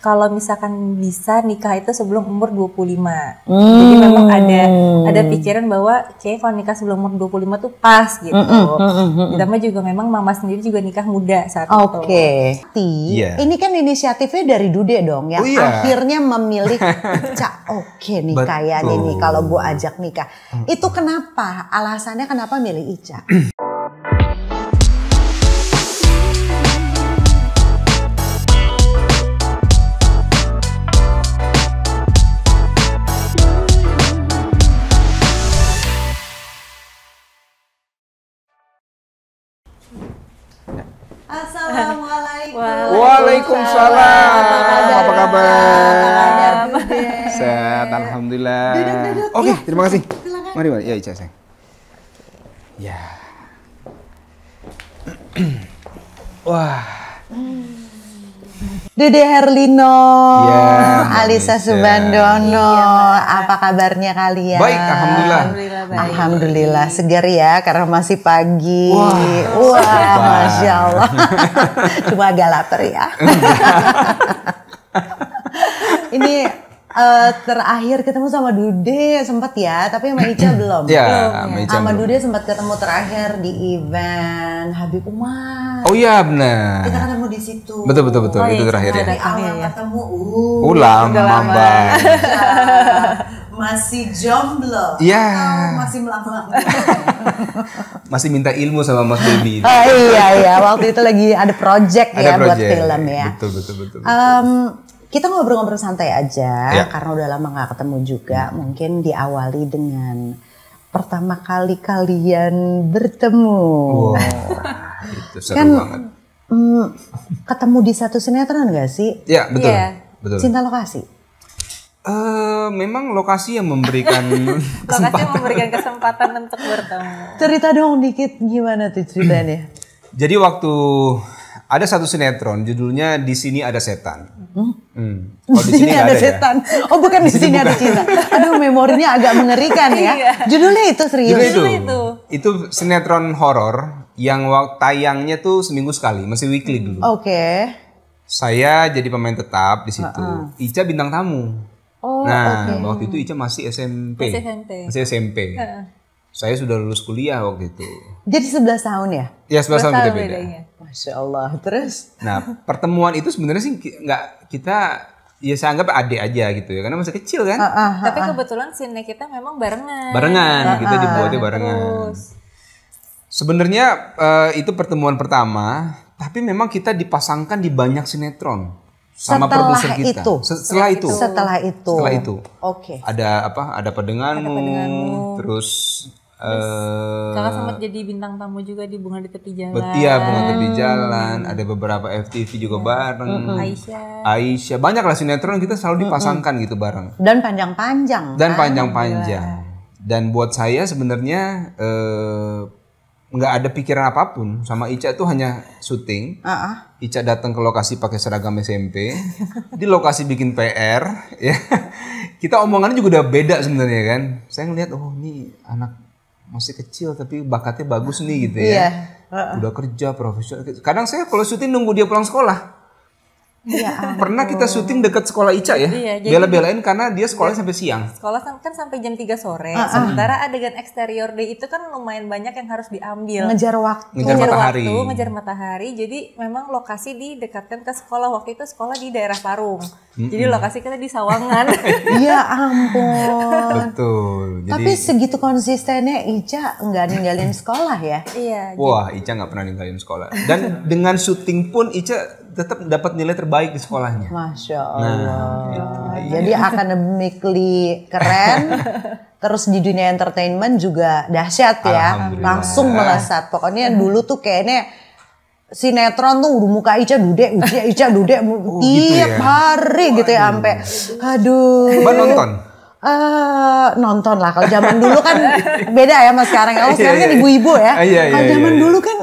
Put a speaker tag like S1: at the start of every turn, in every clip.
S1: kalau misalkan bisa nikah itu sebelum umur 25. Jadi memang ada pikiran bahwa kayak kalau nikah sebelum umur 25 tuh pas gitu. Ditambah juga memang mama sendiri juga nikah muda saat itu.
S2: Ini kan inisiatifnya dari Dude dong yang akhirnya memilih Ica. Nih kayaknya nih kalau gue ajak nikah. Itu kenapa? Alasannya kenapa milih Ica? Assalamualaikum.
S3: Waalaikumsalam. Apa kabar? Sehat, alhamdulillah. Oke, terima kasih. Mari, ya Ica sayang. Ya. Wah.
S2: Dede Herlino,
S3: Mbak
S2: Alisa Subandono, apa kabarnya kalian?
S3: Baik, alhamdulillah.
S2: Alhamdulillah segar ya karena masih pagi. Wah, Masya Allah. Cuma agak lapar ya. Ini terakhir ketemu sama Dude sempat ya, tapi sama Ica belum. Sama Dude sempat ketemu terakhir di event Habib Umar.
S3: Oh iya benar.
S2: Kita ketemu di situ.
S3: Betul itu terakhir ya.
S2: Dari awal ketemu.
S3: Lama banget.
S2: Masih jomblo.
S3: Iya.
S2: Masih melanglang.
S3: Masih minta ilmu sama Mas Baby.
S2: Iya. Waktu itu lagi ada project buat film ya.
S3: Betul.
S2: Kita ngobrol-ngobrol santai aja karena udah lama gak ketemu juga. Mungkin diawali dengan pertama kali kalian bertemu.
S3: Itu seru banget.
S2: Ketemu di satu sinetron gak sih?
S3: Iya, betul.
S2: Cinta lokasi?
S3: Memang lokasi yang memberikan
S1: kesempatan untuk bertemu.
S2: Cerita dong dikit gimana tuh ceritanya?
S3: Jadi waktu ada satu sinetron judulnya Di Sini Ada Setan.
S2: Oh, di sini ada setan. Ya? Oh, bukan di sini ada cinta. Aduh, memorinya agak mengerikan ya. Judulnya itu serius.
S3: Itu sinetron horor yang tayangnya tuh seminggu sekali, masih weekly dulu. Saya jadi pemain tetap di situ. Ica bintang tamu. Waktu itu Ica masih SMP. Masih SMP. Saya sudah lulus kuliah waktu itu.
S2: Jadi 11 tahun ya?
S3: Ya 11 tahun kita beda.
S2: Masya Allah. Terus?
S3: Nah pertemuan itu sebenarnya sih kita saya anggap adik aja gitu ya. Karena masih kecil kan.
S1: Tapi kebetulan scene kita memang barengan.
S3: Kita dibuatnya barengan. Sebenarnya itu pertemuan pertama. Tapi memang kita dipasangkan di banyak sinetron. Sama produser kita. Setelah itu.
S2: Oke.
S3: Ada Pedenganmu. Terus
S1: kakak sempat jadi bintang tamu juga di Bunga di Tepi Jalan.
S3: Bunga Tepi Jalan. Ada beberapa FTV juga bareng. Aisyah. Banyak lah sinetron kita selalu dipasangkan gitu bareng.
S2: Dan panjang-panjang.
S3: Dan buat saya sebenarnya nggak ada pikiran apapun sama Ica, itu hanya syuting. Ica datang ke lokasi pakai seragam SMP. Di lokasi bikin PR ya. Kita omongannya juga udah beda sebenarnya kan. Saya ngelihat ini anak masih kecil tapi bakatnya bagus nih gitu ya. Udah kerja profesional. Kadang saya kalau syuting nunggu dia pulang sekolah. Pernah kita syuting dekat sekolah Ica ya. Bela-belain karena dia sekolahnya sampai siang.
S1: Sekolah kan sampai jam 3 sore. Sementara adegan eksterior day itu kan lumayan banyak yang harus diambil.
S2: Ngejar waktu.
S1: Ngejar matahari. Jadi memang lokasi didekatkan ke sekolah. Waktu itu sekolah di daerah Parung. Jadi lokasi kita di Sawangan.
S2: Ya ampun.
S3: Betul.
S2: Tapi segitu konsistennya Ica nggak ninggalin sekolah ya?
S1: Iya.
S3: Wah, Ica nggak pernah ninggalin sekolah. Dan dengan syuting pun Ica tetap dapat nilai terbaik di sekolahnya.
S2: Masya Allah. Jadi academically keren. Terus di dunia entertainment juga dahsyat ya. Langsung melesat. Pokoknya dulu tuh kayaknya sinetron tuh muka Ica Dude tiap hari gitu ya sampai
S3: Mbak nonton?
S2: Nonton lah. Kalau zaman dulu kan beda ya sama sekarang. Kalau sekarang kan ibu-ibu ya. Kalau zaman dulu kan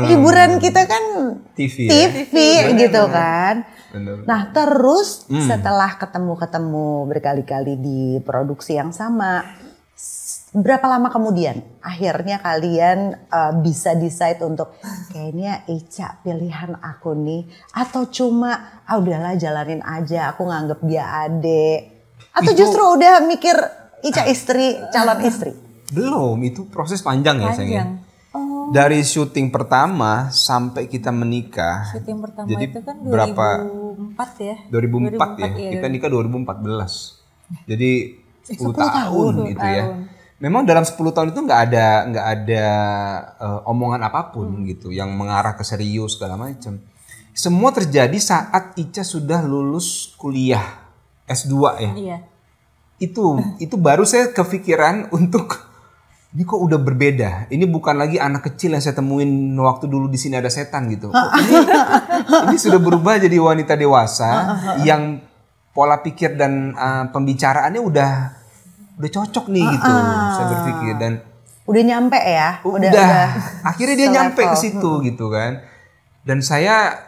S2: hiburan kita kan TV gitu kan. Nah terus setelah ketemu berkali-kali di produksi yang sama, berapa lama kemudian akhirnya kalian bisa decide untuk kayaknya Ica pilihan aku nih, atau cuma udahlah jalanin aja, aku nganggep dia adek, atau justru udah mikir Ica istri, calon istri?
S3: Belum, itu proses panjang ya sayang. Dari syuting pertama sampai kita menikah.
S1: Syuting pertama
S3: jadi
S1: itu kan 2004
S3: berapa?
S1: ya.
S3: 2004 ya.
S1: Iya,
S3: kita nikah 2014. Jadi 10 tahun itu ya. Memang dalam 10 tahun itu nggak ada omongan apapun gitu yang mengarah ke serius segala macam. Semua terjadi saat Ica sudah lulus kuliah S2 ya. Iya. Itu baru saya kepikiran untuk ini kok udah berbeda. Ini bukan lagi anak kecil yang saya temuin waktu dulu di sini ada setan gitu. Ini sudah berubah jadi wanita dewasa yang pola pikir dan pembicaraannya udah cocok nih gitu. Saya berpikir dan
S2: udah nyampe ya.
S3: Udah. Akhirnya dia nyampe ke situ gitu kan. Dan saya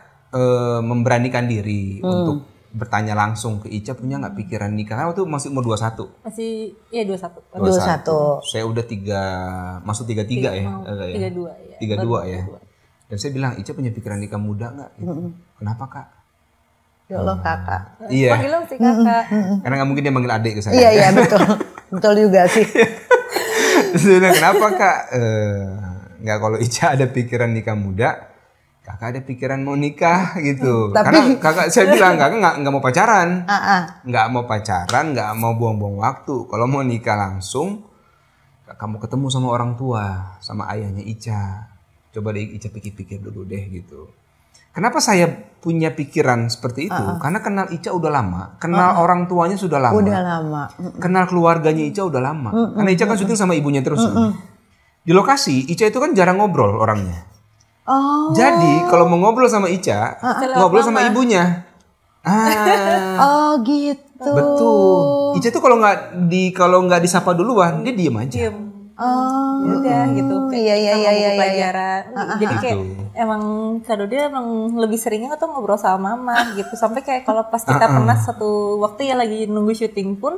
S3: memberanikan diri untuk bertanya langsung ke Ica, punya nggak pikiran nikah? Karena waktu masih umur 21.
S1: Masih, iya 21.
S2: 21.
S3: Saya udah masuk 33 ya?
S1: 32 ya.
S3: 32 ya. Dan saya bilang, Ica punya pikiran nikah muda nggak? Gitu. Kenapa Kak?
S2: Ya Allah Kakak.
S3: Iya.
S1: Panggil si Kakak.
S3: Karena nggak mungkin dia manggil adik ke saya.
S2: Iya betul. Betul juga sih.
S3: Terus kenapa Kak? Nggak, kalau Ica ada pikiran nikah muda, Kakak ada pikiran mau nikah gitu. Karena kakak, saya bilang kakak nggak mau pacaran, nggak mau buang-buang waktu. Kalau mau nikah langsung, kakak mau ketemu sama orang tua, sama ayahnya Ica. Coba deh Ica pikir-pikir dulu deh gitu. Kenapa saya punya pikiran seperti itu? Karena kenal Ica udah lama, kenal orang tuanya sudah lama.
S2: Udah lama.
S3: Kenal keluarganya Ica udah lama. Karena Ica kan syuting sama ibunya terus. Di lokasi Ica itu kan jarang ngobrol orangnya.
S2: Oh.
S3: Jadi kalau mau ngobrol sama Ica, ngobrol sama ibunya.
S2: Oh gitu.
S3: Betul. Ica tuh kalau nggak disapa duluan, dia diem aja.
S1: Oh, udah gitu.
S2: Iya.
S1: Pelajaran. Jadi kayak emang kado dia emang lebih seringnya tuh ngobrol sama mama gitu. Sampai kayak kalau pas kita pernah satu waktu ya lagi nunggu syuting pun,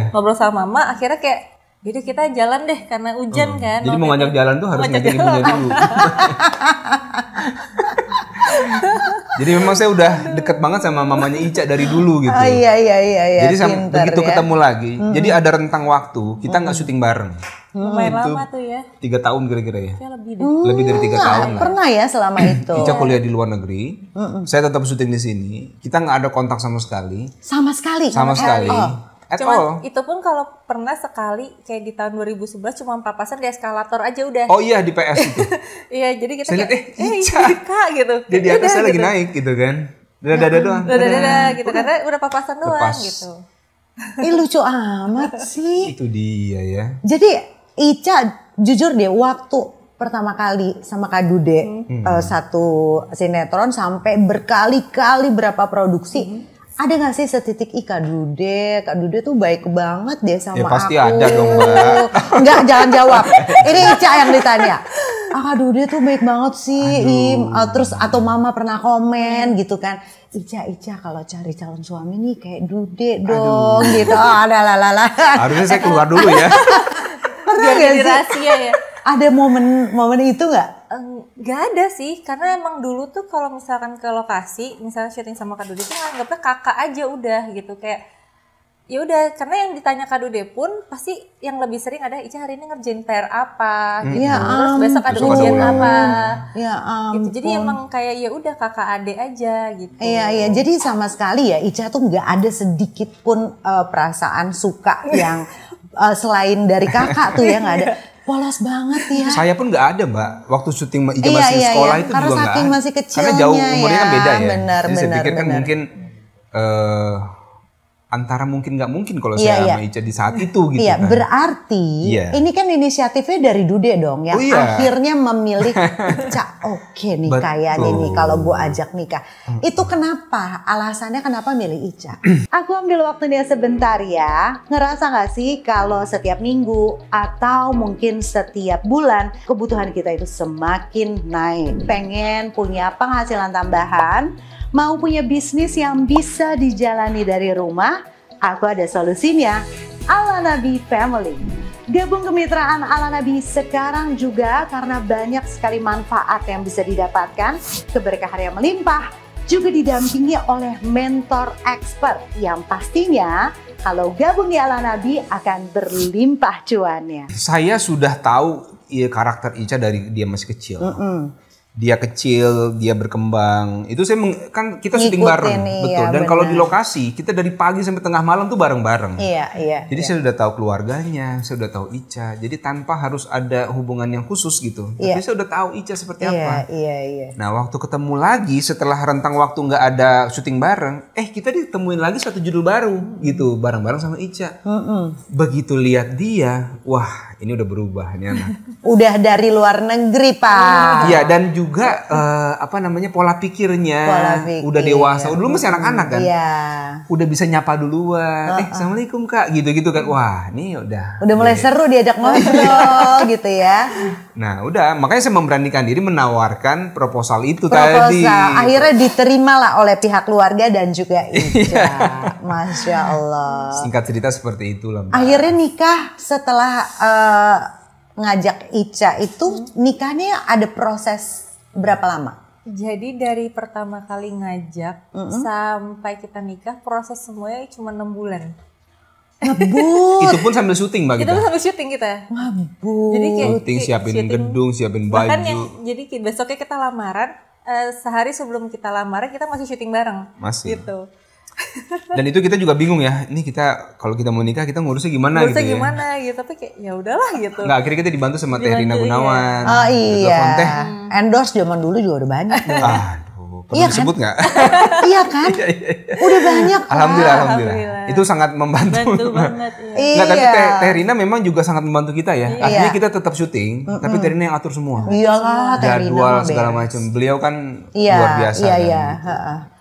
S1: ngobrol sama mama, akhirnya kayak jadi kita jalan deh karena hujan kan.
S3: Jadi mau ngajak jalan tuh harus ngajak ibunya dulu. Jadi memang saya udah deket banget sama mamanya Ica dari dulu gitu.
S2: Iya.
S3: Jadi begitu ketemu lagi, jadi ada rentang waktu kita nggak syuting bareng.
S1: Lumayan lama tuh ya.
S3: 3 tahun kira-kira ya.
S1: Lebih deh.
S3: Lebih dari 3 tahun lah.
S2: Pernah ya selama itu.
S3: Ica kuliah di luar negeri, saya tetap syuting di sini. Kita nggak ada kontak sama sekali.
S2: Sama sekali.
S1: Cuma itu pun kalau pernah sekali kayak di tahun 2011 cuma papasan di eskalator aja udah.
S3: Oh iya di PS itu.
S1: Iya jadi kita
S3: saya
S1: kayak
S3: Ica
S1: gitu.
S3: Dia di atas saya lagi naik gitu kan. Dadah doang.
S1: Dadah gitu karena udah papasan doang gitu.
S2: Lucu amat sih.
S3: Itu dia ya.
S2: Jadi Ica jujur deh waktu pertama kali sama Kak Dude satu sinetron sampai berkali-kali berapa produksi. Ada gak sih setitik Kak Dude tuh baik banget deh sama aku.
S3: Ya pasti ada dong Mbak.
S2: Enggak, jangan jawab. Ini Ica yang ditanya. Kak Dude tuh baik banget sih. Terus atau mama pernah komen gitu kan. Ica kalau cari calon suami nih kayak Dude dong gitu.
S3: Harusnya saya keluar dulu ya.
S2: Pernah gak sih?
S1: Rahasia ya.
S2: Ada momen itu gak?
S1: Gak ada sih, karena emang dulu tuh kalau misalkan ke lokasi, misalnya syuting sama Kak Dude tuh nganggapnya kakak aja udah gitu kayak ya udah, karena yang ditanya Kak Dude pun pasti yang lebih sering ada Ica hari ini ngerjain PR apa gitu. Terus besok ada ujian apa. Gitu. Jadi emang kayak ya udah kakak adik aja gitu.
S2: Iya, jadi sama sekali ya Ica tuh nggak ada sedikit pun perasaan suka yang selain dari kakak tuh ya nggak ada. Polos banget ya.
S3: Saya pun nggak ada Mbak. Waktu syuting Ica masih sekolah itu
S2: karena
S3: juga nggak ada.
S2: Masih kecilnya,
S3: karena jauh umurnya kan beda ya.
S2: Benar,
S3: jadi saya pikir kan mungkin antara mungkin nggak mungkin kalau saya sama Ica di saat itu gitu kan.
S2: Berarti ini kan inisiatifnya dari Dude dong yang akhirnya memilih Ica nih kayaknya nih kalau gue ajak nikah. Itu kenapa? Alasannya kenapa milih Ica? Aku ambil waktunya sebentar ya. Ngerasa gak sih kalau setiap minggu atau mungkin setiap bulan kebutuhan kita itu semakin naik. Pengen punya penghasilan tambahan, mau punya bisnis yang bisa dijalani dari rumah, aku ada solusinya. Ala Nabi Family. Gabung kemitraan ala Nabi sekarang juga karena banyak sekali manfaat yang bisa didapatkan, keberkahan yang melimpah, juga didampingi oleh mentor expert yang pastinya kalau gabung di ala Nabi akan berlimpah cuannya.
S3: Saya sudah tahu karakter Ica dari dia masih kecil. Dia kecil, dia berkembang. Itu saya kan kita syuting bareng, betul. Dan kalau di lokasi kita dari pagi sampai tengah malam tuh bareng-bareng.
S2: Iya.
S3: Jadi saya sudah tahu keluarganya, saya sudah tahu Ica. Jadi tanpa harus ada hubungan yang khusus gitu. Tapi saya udah tahu Ica seperti apa.
S2: Iya.
S3: Nah waktu ketemu lagi setelah rentang waktu nggak ada syuting bareng, kita ditemuin lagi satu judul baru gitu, bareng-bareng sama Ica. Begitu lihat dia, wah ini udah berubah nih anak.
S2: Udah dari luar negeri Pak.
S3: Iya dan juga pola pikirnya udah dewasa. Dulu masih anak-anak kan.
S2: Iya.
S3: Udah bisa nyapa duluan. Assalamualaikum Kak, gitu-gitu kan. Wah, ini udah
S2: mulai seru diajak ngobrol gitu ya.
S3: Nah, udah makanya saya memberanikan diri menawarkan proposal itu tadi.
S2: Akhirnya diterima lah oleh pihak keluarga dan juga Ica. Masya Allah.
S3: Singkat cerita seperti itulah.
S2: Akhirnya nikah setelah ngajak Ica itu, nikahnya ada proses berapa lama?
S1: Jadi dari pertama kali ngajak sampai kita nikah proses semuanya cuma 6 bulan.
S2: Ngebut.
S3: Itu pun sambil syuting Mbak kita.
S1: Itu sambil syuting kita.
S2: Ngebut.
S1: Jadi
S3: syuting, siapin gedung, siapin baju.
S1: Bahkan jadi besoknya kita lamaran, sehari sebelum kita lamaran kita masih syuting bareng.
S3: Masih.
S1: Gitu.
S3: Dan itu kita juga bingung ya. Ini kita kalau kita mau nikah kita ngurusnya gimana gitu ya.
S1: Gimana gitu. Tapi kayak ya udahlah gitu.
S3: Nggak, akhirnya kita dibantu sama Teh Rina Gunawan.
S2: Oh iya.
S3: Teh.
S2: Endorse zaman dulu juga udah banyak.
S3: Aduh, perlu disebut nggak?
S2: Iya kan? Udah banyak.
S3: Alhamdulillah. Itu sangat membantu.
S1: Bantu banget.
S3: Nggak, tapi Teh Rina memang juga sangat membantu kita ya. Artinya kita tetap syuting, tapi Teh Rina yang atur semua.
S2: Iyalah, Teh Rina.
S3: Jadwal segala macam. Beliau kan luar biasa.
S2: Iya.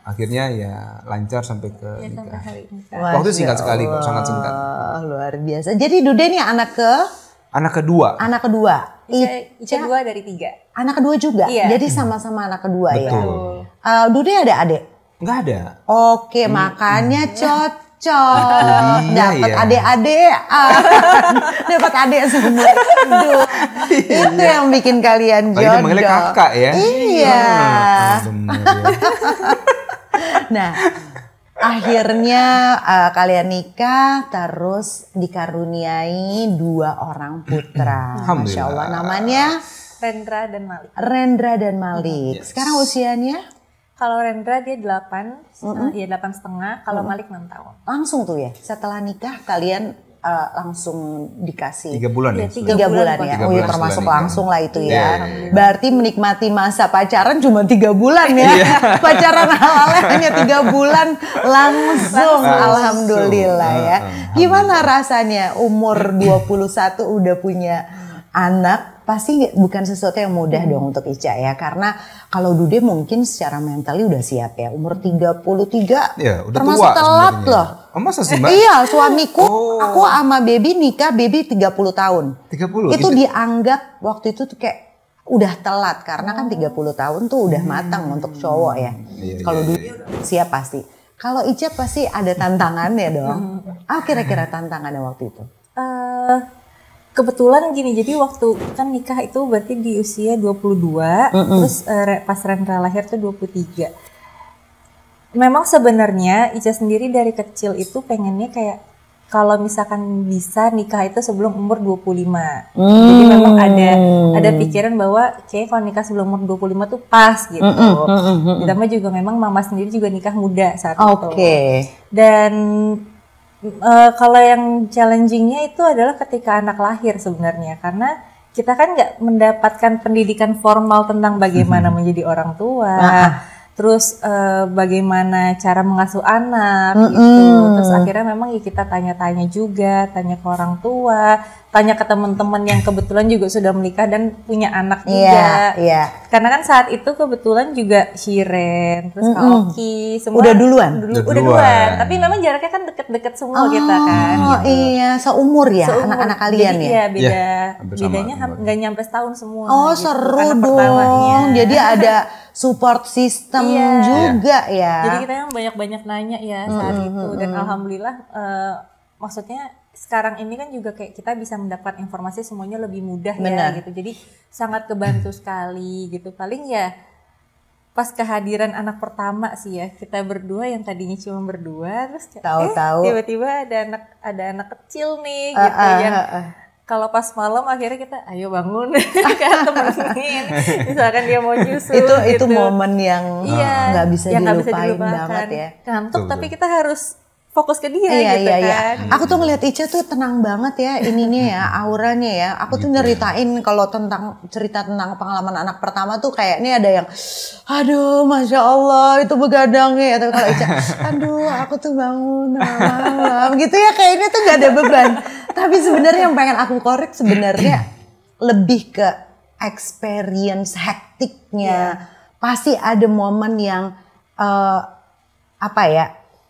S3: Akhirnya ya lancar sampai ke nikah.
S2: Waktu
S3: singkat sekali kok, sangat singkat.
S2: Luar biasa. Jadi Dude nih anak kedua.
S1: Ica 2 dari 3.
S2: Anak kedua juga.
S1: Iya.
S2: Jadi sama-sama anak kedua.
S3: Betul.
S2: Ya. Dude ada adik?
S3: Nggak ada.
S2: Oke, makanya cocok. Dapat
S3: ya.
S2: adik-adik. Dapat adik semua. Itu yang bikin kalian jodoh.
S3: Kita manggilnya kakak ya.
S2: Iya. Nah, akhirnya kalian nikah terus dikaruniai 2 orang putra. Masya Allah, namanya
S1: Rendra dan Malik.
S2: Rendra dan Malik. Sekarang usianya?
S1: Kalau Rendra dia 8, ya 8,5. Kalau Malik 6 tahun.
S2: Langsung tuh ya, setelah nikah kalian langsung dikasih
S3: 3 bulan ya?
S2: 3 bulan ya. Oh iya, termasuk langsung lah itu ya.
S3: Iya.
S2: Berarti menikmati masa pacaran cuma 3 bulan ya. Pacaran awalnya hanya 3 bulan langsung. Alhamdulillah ya. Gimana rasanya umur 21 udah punya anak? Pasti bukan sesuatu yang mudah dong untuk Ica ya. Karena kalau Dude mungkin secara mentally udah siap ya. Umur 33
S3: ya, udah
S2: termasuk
S3: tua
S2: telat loh.
S3: Oh, masa sih Mbak?
S2: Iya, suamiku, aku sama baby nikah, baby 30 tahun.
S3: 30?
S2: Itu dianggap waktu itu tuh kayak udah telat. Karena kan 30 tahun tuh udah matang untuk cowok ya. Kalau dulu siap pasti. Kalau Ica pasti ada tantangannya dong. Kira-kira tantangannya waktu itu?
S1: Kebetulan gini, jadi waktu kan nikah itu berarti di usia 22, terus pas Rendra lahir tuh 23. Memang sebenarnya Ica sendiri dari kecil itu pengennya kayak kalau misalkan bisa nikah itu sebelum umur 25. Jadi memang ada pikiran bahwa kayak kalau nikah sebelum umur 25 tuh pas gitu. Ditambah juga memang mama sendiri juga nikah muda saat itu. Dan kalau yang challengingnya itu adalah ketika anak lahir sebenarnya, karena kita kan nggak mendapatkan pendidikan formal tentang bagaimana menjadi orang tua, terus bagaimana cara mengasuh anak gitu. Terus akhirnya memang ya kita tanya-tanya juga, tanya ke orang tua, tanya ke teman-teman yang kebetulan juga sudah menikah dan punya anak juga. Karena kan saat itu kebetulan juga Shiren, terus Kak Oki, semua
S2: udah duluan.
S1: Udah duluan. Tapi memang jaraknya kan deket-deket semua kita kan. Gitu.
S2: Iya, seumur ya anak-anak kalian.
S1: Jadi,
S2: ya.
S1: Bedanya nggak nyampe setahun semua.
S2: Gitu. Seru dong. Jadi ada support system juga ya.
S1: Jadi kita yang banyak-banyak nanya ya saat itu, dan alhamdulillah maksudnya sekarang ini kan juga kayak kita bisa mendapat informasi semuanya lebih mudah ya gitu. Jadi sangat kebantu sekali gitu. Paling ya pas kehadiran anak pertama sih ya, kita berdua yang tadinya cuma berdua terus
S2: tahu-tahu
S1: tiba-tiba ada anak kecil nih gitu yang kalau pas malam akhirnya kita ayo bangun kan temenin misalkan dia mau nyusu
S2: itu
S1: gitu.
S2: momen yang nggak bisa dilupain banget ya.
S1: Ngantuk tapi kita harus fokus ke dia gitu kan.
S2: Aku tuh ngeliat Ica tuh tenang banget ya ininya ya, auranya ya. Aku tuh nyeritain kalau cerita tentang pengalaman anak pertama tuh kayak ini ada yang aduh Masya Allah itu begadang ya. Tapi kalau Ica aduh aku tuh bangun malam gitu ya, kayaknya tuh gak ada beban. Tapi sebenarnya yang pengen aku korek sebenarnya lebih ke experience hektiknya. Pasti ada momen yang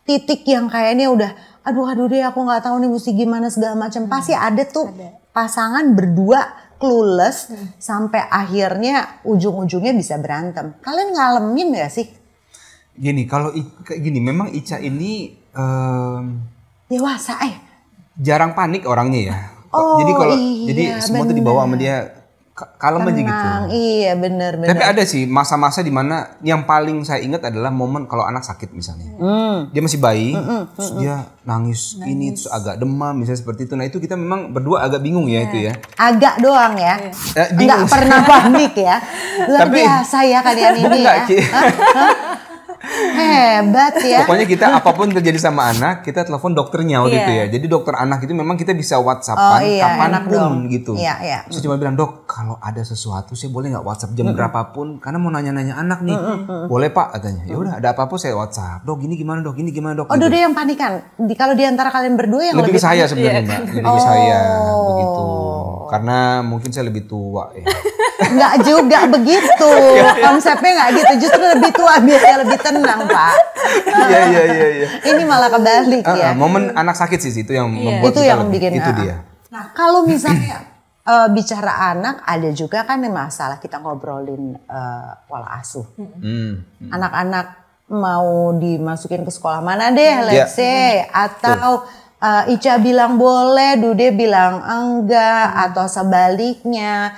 S2: titik yang kayaknya udah aduh deh aku nggak tahu nih mesti gimana segala macam. Pasti ada tuh pasangan berdua clueless sampai akhirnya ujung-ujungnya bisa berantem. Kalian ngalamin gak sih?
S3: Gini, kalau gini memang Ica ini
S2: dewasa
S3: jarang panik orangnya ya.
S2: Oh,
S3: jadi semua tuh dibawa sama dia kalem aja gitu.
S2: Iya bener.
S3: Tapi ada sih masa-masa di mana yang paling saya ingat adalah momen kalau anak sakit misalnya. Dia masih bayi, terus dia nangis ini terus agak demam misalnya seperti itu. Nah itu kita memang berdua agak bingung ya itu ya.
S2: Agak doang ya. Enggak pernah panik ya. Luar biasa ya kalian ini ya. Hebat ya.
S3: Pokoknya kita apapun terjadi sama anak, kita telepon dokternya waktu itu ya. Jadi dokter anak itu memang kita bisa WhatsAppan kapanpun gitu. Saya cuma bilang, "Dok, kalau ada sesuatu saya boleh nggak WhatsApp jam berapapun? Karena mau nanya-nanya anak nih." "Boleh Pak," katanya. Ya udah, ada apa-apa saya WhatsApp. "Dok, gini gimana Dok? Ini gimana Dok?"
S2: Oh, gitu. Dia yang panikan. Kalau di antara kalian berdua yang
S3: lebih ke saya sebenarnya, Mbak. Lebih ke saya begitu. Karena mungkin saya lebih tua ya.
S2: Enggak juga begitu. Konsepnya enggak gitu. Justru lebih tua biar saya lebih tenang, Pak.
S3: Iya.
S2: Ini malah kebalik ya.
S3: Momen anak sakit sih itu yang membuat
S2: itu
S3: kita
S2: yang bikin
S3: itu dia.
S2: Nah, kalau misalnya bicara anak, ada juga kan masalah kita ngobrolin pola asuh. Anak-anak mau dimasukin ke sekolah mana deh, let's say, atau Ica bilang boleh, Dude bilang enggak, atau sebaliknya.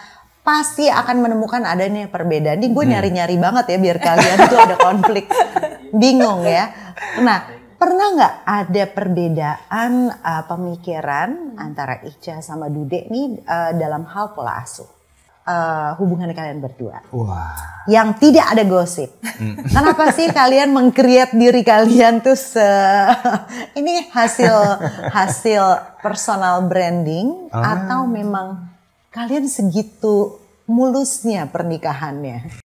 S2: Pasti akan menemukan adanya perbedaan. Ini gue nyari-nyari banget ya biar kalian tuh ada konflik. Bingung ya. Nah, pernah nggak ada perbedaan pemikiran antara Ica sama Dude nih dalam hal pola asuh? Hubungan kalian berdua.
S3: Wah.
S2: Yang tidak ada gosip. Kenapa sih kalian meng-create diri kalian tuh ini hasil personal branding atau memang kalian segitu mulusnya pernikahannya?